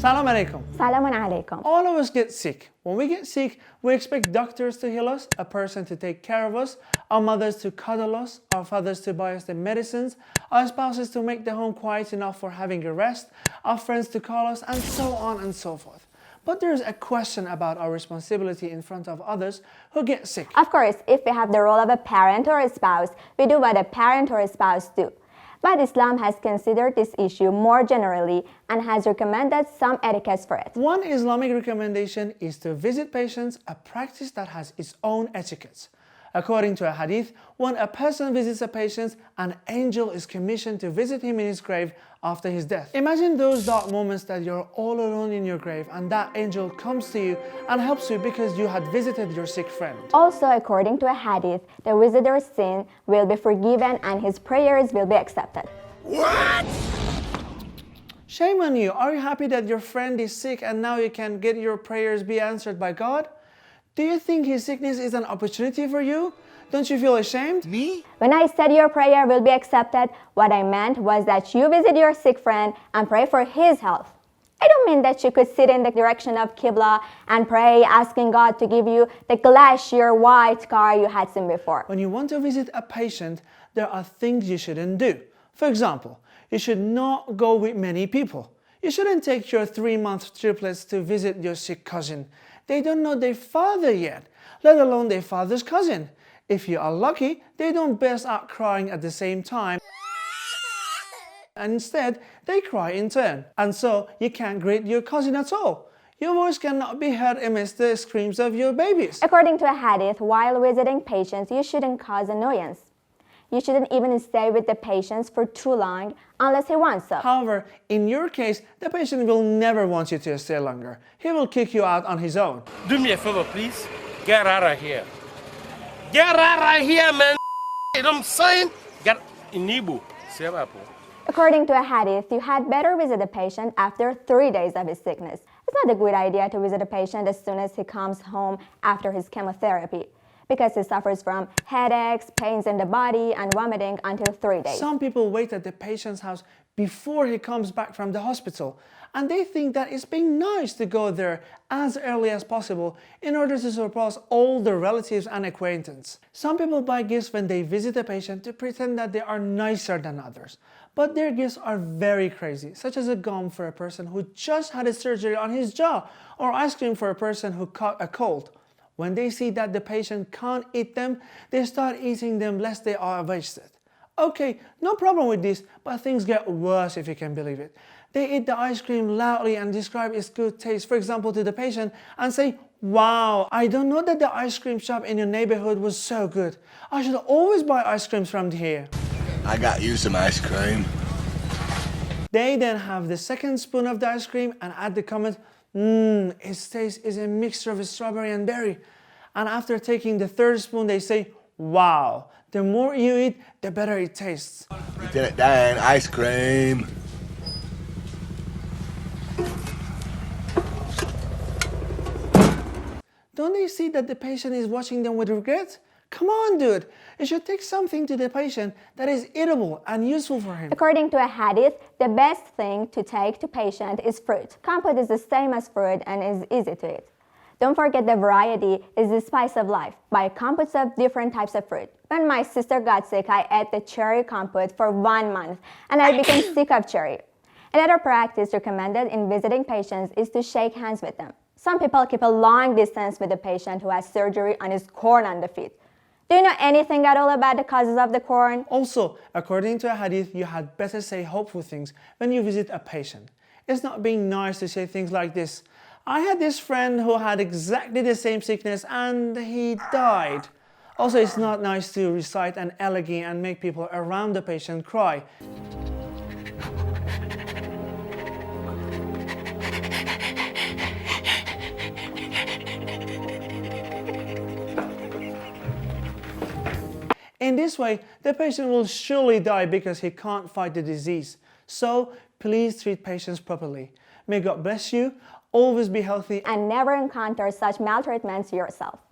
Salam alaikum. Salamun alaikum. All of us get sick. When we get sick, we expect doctors to heal us, a person to take care of us, our mothers to cuddle us, our fathers to buy us the medicines, our spouses to make the home quiet enough for having a rest, our friends to call us, and so on and so forth. But there's a question about our responsibility in front of others who get sick. Of course, if we have the role of a parent or a spouse, we do what a parent or a spouse do. But Islam has considered this issue more generally and has recommended some etiquettes for it. One Islamic recommendation is to visit patients, a practice that has its own etiquettes. According to a hadith, when a person visits a patient, an angel is commissioned to visit him in his grave after his death. Imagine those dark moments that you're all alone in your grave and that angel comes to you and helps you because you had visited your sick friend. Also, according to a hadith, the visitor's sin will be forgiven and his prayers will be accepted. What? Shame on you. Are you happy that your friend is sick and now you can get your prayers be answered by God? Do you think his sickness is an opportunity for you? Don't you feel ashamed? Me? When I said your prayer will be accepted, what I meant was that you visit your sick friend and pray for his health. I don't mean that you could sit in the direction of Qibla and pray, asking God to give you the glacier white car you had seen before. When you want to visit a patient, there are things you shouldn't do. For example, you should not go with many people. You shouldn't take your 3-month triplets to visit your sick cousin. They don't know their father yet, let alone their father's cousin. If you are lucky, they don't burst out crying at the same time. And instead, they cry in turn. And so, you can't greet your cousin at all. Your voice cannot be heard amidst the screams of your babies. According to a hadith, while visiting patients, you shouldn't cause annoyance. You shouldn't even stay with the patients for too long unless he wants to. However, in your case, the patient will never want you to stay longer. He will kick you out on his own. Do me a favor, please. Get out of here. Get out of here, man. You know what I'm saying? Get in Igbo. According to a hadith, you had better visit a patient after 3 days of his sickness. It's not a good idea to visit a patient as soon as he comes home after his chemotherapy, because he suffers from headaches, pains in the body, and vomiting until 3 days. Some people wait at the patient's house before he comes back from the hospital, and they think that it's being nice to go there as early as possible in order to surpass all the relatives and acquaintances. Some people buy gifts when they visit a patient to pretend that they are nicer than others, but their gifts are very crazy, such as a gum for a person who just had a surgery on his jaw, or ice cream for a person who caught a cold. When they see that the patient can't eat them, they start eating them lest they are wasted. Okay, no problem with this, but things get worse if you can believe it. They eat the ice cream loudly and describe its good taste, for example, to the patient and say, "Wow, I don't know that the ice cream shop in your neighborhood was so good. I should always buy ice creams from here." I got you some ice cream. They then have the second spoon of the ice cream and add the comment, its taste is a mixture of strawberry and berry. And after taking the third spoon, they say, "Wow, the more you eat, the better it tastes." Lieutenant Dan, ice cream. Don't they see that the patient is watching them with regret? Come on, dude. You should take something to the patient that is eatable and useful for him. According to a hadith, the best thing to take to patient is fruit. Compote is the same as fruit and is easy to eat. Don't forget the variety is the spice of life. Buy compotes of different types of fruit. When my sister got sick, I ate the cherry compote for 1 month and I became sick of cherry. Another practice recommended in visiting patients is to shake hands with them. Some people keep a long distance with a patient who has surgery on his corn on the feet. Do you know anything at all about the causes of the corn? Also, according to a hadith, you had better say hopeful things when you visit a patient. It's not being nice to say things like this. I had this friend who had exactly the same sickness and he died. Also, it's not nice to recite an elegy and make people around the patient cry. In this way, the patient will surely die because he can't fight the disease. So, please treat patients properly. May God bless you, always be healthy, and never encounter such maltreatments yourself.